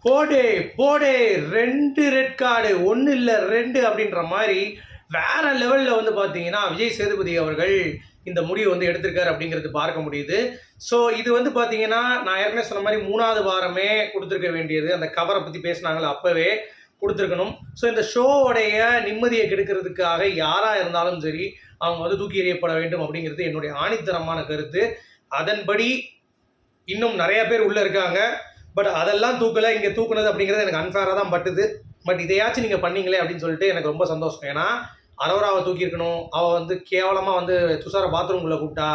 போடே போடே 2 red card, 1 இல்ல 2 அப்படின்ற மாதிரி வேற லெவல்ல வந்து பார்த்தீங்கன்னா, விஜய் சேதுபதி அவர்கள் இந்த முடிவு வந்து எடுத்திருக்காரு அப்படிங்கிறது பார்க்க முடியுது. ஸோ இது வந்து பார்த்தீங்கன்னா, நான் ஏற்கனவே சொன்ன மாரி 3வது வாரமே குடுத்திருக்க வேண்டியது. அந்த கவர பத்தி பேசினாங்கல்ல, அப்பவே குடுத்திருக்கணும். ஸோ இந்த ஷோவுடைய நிம்மதிய கெடுக்கிறதுக்காக யாரா இருந்தாலும் சரி, அவங்க வந்து தூக்கி எறியப்பட வேண்டும் அப்படிங்கிறது என்னுடைய ஆணித்தரமான கருத்து. அதன்படி இன்னும் நெறைய பேர் உள்ள இருக்காங்க. பட் அதெல்லாம் தூக்கல, இங்க தூக்குனது அப்படிங்கிறது எனக்கு அன்ஃபேரா தான் பட்டுது. பட் இதையாச்சும் நீங்க பண்ணீங்களே அப்படின்னு சொல்லிட்டு எனக்கு ரொம்ப சந்தோஷம். ஏன்னா, அரோராவ தூக்கியிருக்கணும். அவ வந்து கேவலமா வந்து துஷார பாத்ரூம்குள்ள கூப்பிட்டா.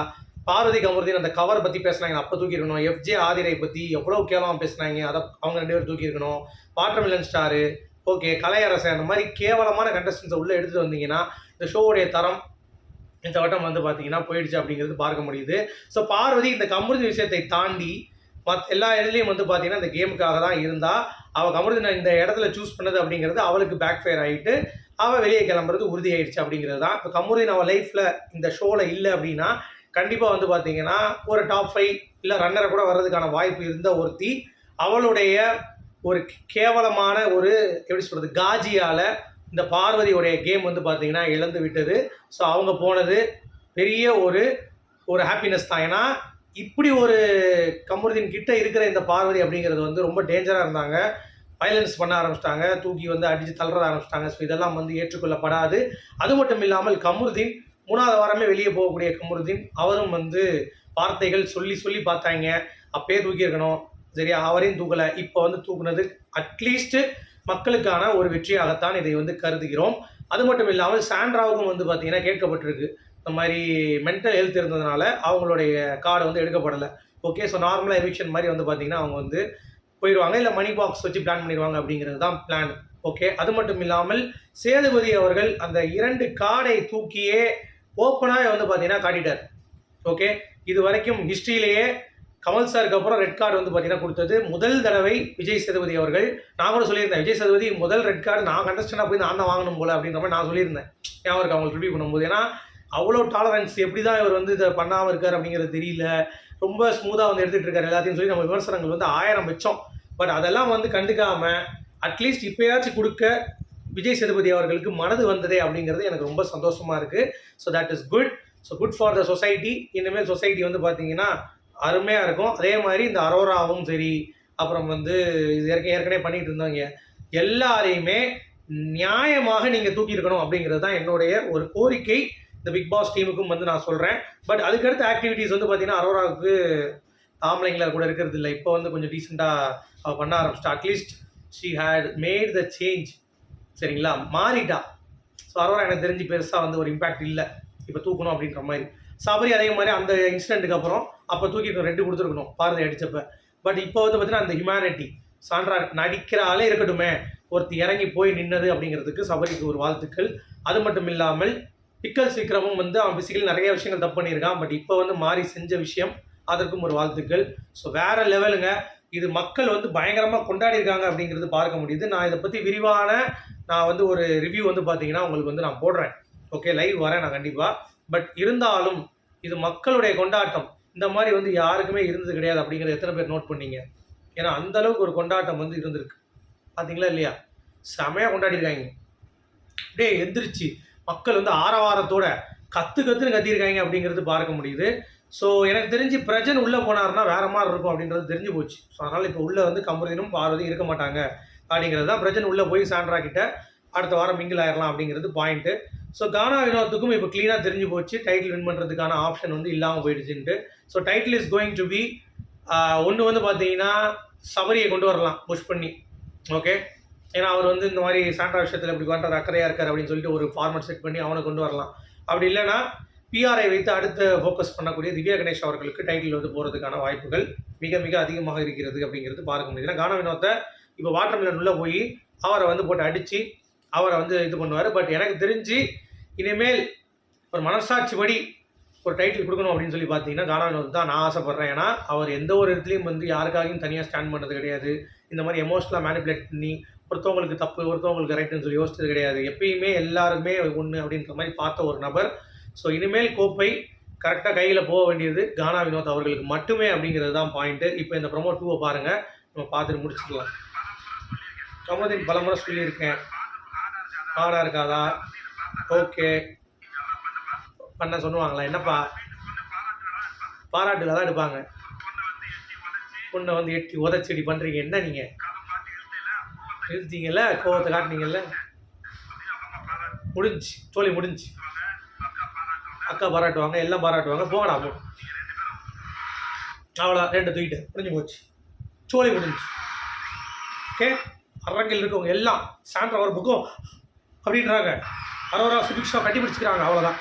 பார்வதி கமருதீன் அந்த கவர் பத்தி பேசினாங்க, அப்ப தூக்கியிருக்கணும். எஃப்ஜே ஆதிரை பத்தி எவ்வளவு கேவலமா பேசினாங்க, அத அவங்க 2 பேரும் தூக்கியிருக்கணும். வாட்டர்மெலன் ஸ்டாரு, ஓகே, கலையரசன், அந்த மாதிரி கேவலமான கண்டஸ்டன்ஸை உள்ள எடுத்துட்டு வந்தீங்கன்னா, இந்த ஷோவுடைய தரம் இந்த வட்டம் வந்து பார்த்தீங்கன்னா போயிடுச்சு அப்படிங்கிறது பார்க்க முடியுது. ஸோ பார்வதி இந்த கமருதி விஷயத்தை தாண்டி எல்லா இடத்துலையும் வந்து பார்த்தீங்கன்னா இந்த கேமுக்காக தான் இருந்தா. அவள் கமருதி இந்த இடத்துல சூஸ் பண்ணது அப்படிங்கிறது அவளுக்கு பேக் ஃபயர் ஆகிட்டு அவள் வெளியே கிளம்புறது உறுதியாயிடுச்சு அப்படிங்கிறது தான். இப்போ கமருதீன் அவள் லைஃப்பில் இந்த ஷோவில் இல்லை அப்படின்னா கண்டிப்பாக வந்து பார்த்தீங்கன்னா ஒரு டாப் 5 இல்லை ரன்னரை கூட வர்றதுக்கான வாய்ப்பு இருந்த ஒருத்தி அவளுடைய ஒரு கேவலமான ஒரு எப்படி சொல்கிறது காஜியால் இந்த பார்வதியோடைய கேம் வந்து பார்த்தீங்கன்னா இழந்து விட்டது. ஸோ அவங்க போனது பெரிய ஒரு ஒரு ஹாப்பினஸ் தான். ஏன்னா இப்படி ஒரு கமருதீன் கிட்ட இருக்கிற இந்த பார்வதி அப்படிங்கிறது வந்து ரொம்ப டேஞ்சராக இருந்தாங்க. வயலன்ஸ் பண்ண ஆரம்பிச்சிட்டாங்க, தூக்கி வந்து அடித்து தள்ளுற ஆரம்பிச்சிட்டாங்க. ஸோ இதெல்லாம் வந்து ஏற்றுக்கொள்ளப்படாது. அது மட்டும் இல்லாமல் கமருதீன் 3வது வாரமே வெளியே போகக்கூடிய கமருதீன் அவரும் வந்து வார்த்தைகள் சொல்லி சொல்லி பார்த்தாங்க. அப்பயே தூக்கியிருக்கணும், சரியா, அவரையும் தூக்கலை. இப்போ வந்து தூக்குனது அட்லீஸ்ட் மக்களுக்கான ஒரு வெற்றியாகத்தான் இதை வந்து கருதுகிறோம். அது மட்டும் இல்லாமல் சாண்ட்ராவுக்கும் வந்து பார்த்தீங்கன்னா கேட்கப்பட்டிருக்கு, இந்த மாதிரி மென்டல் ஹெல்த் இருந்ததுனால அவங்களுடைய கார்டு வந்து எடுக்கப்படலை. ஓகே, ஸோ நார்மலாக எவிக்ஷன் மாதிரி வந்து பார்த்தீங்கன்னா அவங்க வந்து போயிடுவாங்க, இல்லை மணி பாக்ஸ் வச்சு பிளான் பண்ணிடுவாங்க அப்படிங்கிறது தான் பிளான். ஓகே, அது மட்டும் இல்லாமல் சேதுபதி அவர்கள் அந்த 2 கார்டை தூக்கியே ஓப்பனாக வந்து பார்த்தீங்கன்னா காட்டிட்டார். ஓகே, இது வரைக்கும் ஹிஸ்ட்ரியிலேயே கமல் சாருக்கு அப்புறம் ரெட் கார்டு வந்து பார்த்தீங்கன்னா கொடுத்தது முதல் தடவை விஜய் சேதுபதி அவர்கள். நான் கூட சொல்லியிருந்தேன், விஜய் சேதுபதி முதல் ரெட் கார்டு நான் கண்டஸ்டண்டாக போய் நான் தான் வாங்கணும் போல அப்படின்ற மாதிரி நான் சொல்லியிருந்தேன். ஏன் அவருக்கு அவங்களுக்கு ரிவ்யூ பண்ணும்போது, ஏன்னா அவ்வளோ டாலரன்ஸ் எப்படி தான் இவர் வந்து இதை பண்ணாமல் இருக்கார் அப்படிங்கிறது தெரியல. ரொம்ப ஸ்மூத்தாக வந்து எடுத்துகிட்டு இருக்காரு எல்லாத்தையும் சொல்லி நம்ம விமர்சனங்கள் வந்து 1000 வச்சோம். பட் அதெல்லாம் வந்து கண்டுக்காமல் அட்லீஸ்ட் இப்போயாச்சும் கொடுக்க விஜய் சேதுபதி அவர்களுக்கு மனது வந்ததே அப்படிங்கிறது எனக்கு ரொம்ப சந்தோஷமாக இருக்குது. So that is good. So good for the society. இனிமேல் சொசைட்டி வந்து பார்த்தீங்கன்னா அருமையாக இருக்கும். அதே மாதிரி இந்த அரோராவும் சரி, அப்புறம் வந்து இது ஏற்கனவே பண்ணிட்டு இருந்தவங்க எல்லாரையுமே நியாயமாக நீங்கள் தூக்கியிருக்கணும் அப்படிங்கிறது தான் என்னுடைய ஒரு கோரிக்கை. இந்த பிக் பாஸ் டீமுக்கும் வந்து நான் சொல்கிறேன். பட் அதுக்கடுத்த ஆக்டிவிட்டீஸ் வந்து பார்த்தீங்கன்னா அரோராவுக்கு ஆம்பளைங்களா கூட இருக்கிறது இல்லை. இப்போ வந்து கொஞ்சம் டீசெண்டாக பண்ண ஆரம்பிச்சிட்டா. At least she had made the change, சரிங்களா, மாறிட்டா. ஸோ அரோரா எனக்கு தெரிஞ்சு பெருசாக வந்து ஒரு இம்பேக்ட் இல்லை இப்போ தூக்கணும் அப்படின்ற மாதிரி. சபரி அதே மாதிரி அந்த இன்சிடென்ட்டுக்கு அப்புறம் அப்போ தூக்கிட்டு 2 கொடுத்துருக்கணும் பார்வதி அடித்தப்ப. பட் இப்போ வந்து பார்த்தீங்கன்னா அந்த ஹியூமனிட்டி சான்றா நடிக்கிற ஆளே இருக்கட்டுமே, ஒருத்தி இறங்கி போய் நின்னது அப்படிங்கிறதுக்கு சபரிக்கு ஒரு வாழ்த்துக்கள். அது மட்டும் இல்லாமல் பிக்கல்ஸ் விக்ரமும் வந்து அவன் பிசிக்கலி நிறைய விஷயங்கள் தப்பு பண்ணியிருக்கான். பட் இப்போ வந்து மாறி செஞ்ச விஷயம், அதற்கும் ஒரு வாழ்த்துக்கள். ஸோ வேற லெவலுங்க. இது மக்கள் வந்து பயங்கரமாக கொண்டாடி இருக்காங்க அப்படிங்கிறது பார்க்க முடியுது. நான் இதை பற்றி விரிவான நான் வந்து ஒரு ரிவ்யூ வந்து பார்த்தீங்கன்னா உங்களுக்கு வந்து நான் போடுறேன். ஓகே, லைவ் வரேன் நான் கண்டிப்பாக. பட் இருந்தாலும் இது மக்களுடைய கொண்டாட்டம். இந்த மாதிரி வந்து யாருக்குமே இருந்தது கிடையாது அப்படிங்கிறத எத்தனை பேர் நோட் பண்ணீங்க? ஏன்னா அந்த அளவுக்கு ஒரு கொண்டாட்டம் வந்து இருந்திருக்கு, பார்த்தீங்களா இல்லையா? செமையாக கொண்டாடிருக்காங்க. அப்படியே எந்திரிச்சு மக்கள் வந்து ஆரவாரத்தோட கத்துன்னு கத்திருக்காங்க அப்படிங்கிறது பார்க்க முடியுது. ஸோ எனக்கு தெரிஞ்சு பிரஜன் உள்ளே போனார்னா வேற மாதிரி இருக்கும் அப்படின்றது தெரிஞ்சு போச்சு. ஸோ அதனால் இப்போ உள்ளே வந்து கமருதீனும் பார்வதியும் இருக்க மாட்டாங்க அப்படிங்கிறது தான். பிரஜன் உள்ளே போய் சாண்ட்ரா கிட்ட அடுத்த வாரம் மிங்கிள் ஆயிடலாம் அப்படிங்கிறது பாயிண்ட்டு. ஸோ கானா வினோத்துக்கும் இப்போ க்ளீனாக தெரிஞ்சு போச்சு டைட்டில் வின் பண்ணுறதுக்கான ஆப்ஷன் வந்து இல்லாமல் போயிடுச்சுன்ட்டு. So title is going to be ஒன்று வந்து பார்த்தீங்கன்னா சபரியை கொண்டு வரலாம் புஷ் பண்ணி. ஓகே, ஏன்னா அவர் வந்து இந்த மாதிரி சாண்ட்ரா விஷயத்தில் இப்படி பண்ணுறது அக்கறையாக இருக்கார் அப்படின்னு சொல்லிட்டு ஒரு ஃபார்மட் செட் பண்ணி அவனை கொண்டு வரலாம். அப்படி இல்லைன்னா பிஆரை வைத்து அடுத்து ஃபோக்கஸ் பண்ணக்கூடிய திவ்யா கணேஷ் அவர்களுக்கு டைட்டில் வந்து போகிறதுக்கான வாய்ப்புகள் மிக மிக அதிகமாக இருக்கிறது அப்படிங்கிறது பார்க்க முடியுது. ஏன்னா கானா வினோத்தை இப்போ வாட்டர்மெலன் உள்ளே போய் அவரை வந்து போட்டு அடித்து அவரை வந்து இது பண்ணுவார். பட் எனக்கு தெரிஞ்சு இனிமேல் ஒரு மனசாட்சிப்படி ஒரு டைட்டில் கொடுக்கணும் அப்படின்னு சொல்லி பார்த்தீங்கன்னா கானா வினோத் தான் நான் ஆசைப்பட்றேன். ஏன்னா அவர் எந்த ஒரு இடத்துலையும் வந்து யாருக்காகவும் தனியாக ஸ்டாண்ட் பண்ணுறது கிடையாது. இந்த மாதிரி எமோஷனலாக மேனிப்புலேட் பண்ணி ஒருத்தவங்களுக்கு தப்பு ஒருத்தவங்களுக்கு ரைட்டுன்னு சொல்லி யோசிச்சது கிடையாது. எப்பயுமே எல்லாருமே ஒன்று அப்படின்ற மாதிரி பார்த்த ஒரு நபர். ஸோ இனிமேல் கோப்பை கரெக்டாக கையில் போக வேண்டியது கானா வினோத் அவர்களுக்கு மட்டுமே அப்படிங்கிறது தான் பாயிண்ட்டு. இப்போ இந்த ப்ரோமோ 2 பாருங்கள், நம்ம பார்த்துட்டு முடிச்சுக்கலாம். கமருதீன் பலமுறை சொல்லியிருக்கேன். ஆடா இருக்காதா? ஓகே. பண்ண சொல்லுவாங்களா? என்னப்பா? பாராட்டுல தான் எடுப்பாங்க. பொண்ணை வந்து எட்டி உதச்சடி பண்ணுறீங்க. என்ன நீங்கள் நிறுத்தீங்கல்ல, கோவத்தை காட்டினீங்கல்ல, முடிஞ்சு சோழி முடிஞ்சு. அக்கா பாராட்டுவாங்க, எல்லாம் பாராட்டுவாங்க, போங்கடா போ. அவ்வளோ 2 தூக்கிட்டு முடிஞ்சு போச்சு, சோழி முடிஞ்சு. ஓகே, அரங்கில் இருக்கவங்க எல்லாம் சாண்ட்ரா ஒரு புக்கம் அப்படின்றாங்க, அரோரா சுபிக்ஷா கட்டி பிடிச்சிக்கிறாங்க, அவ்வளோதான்.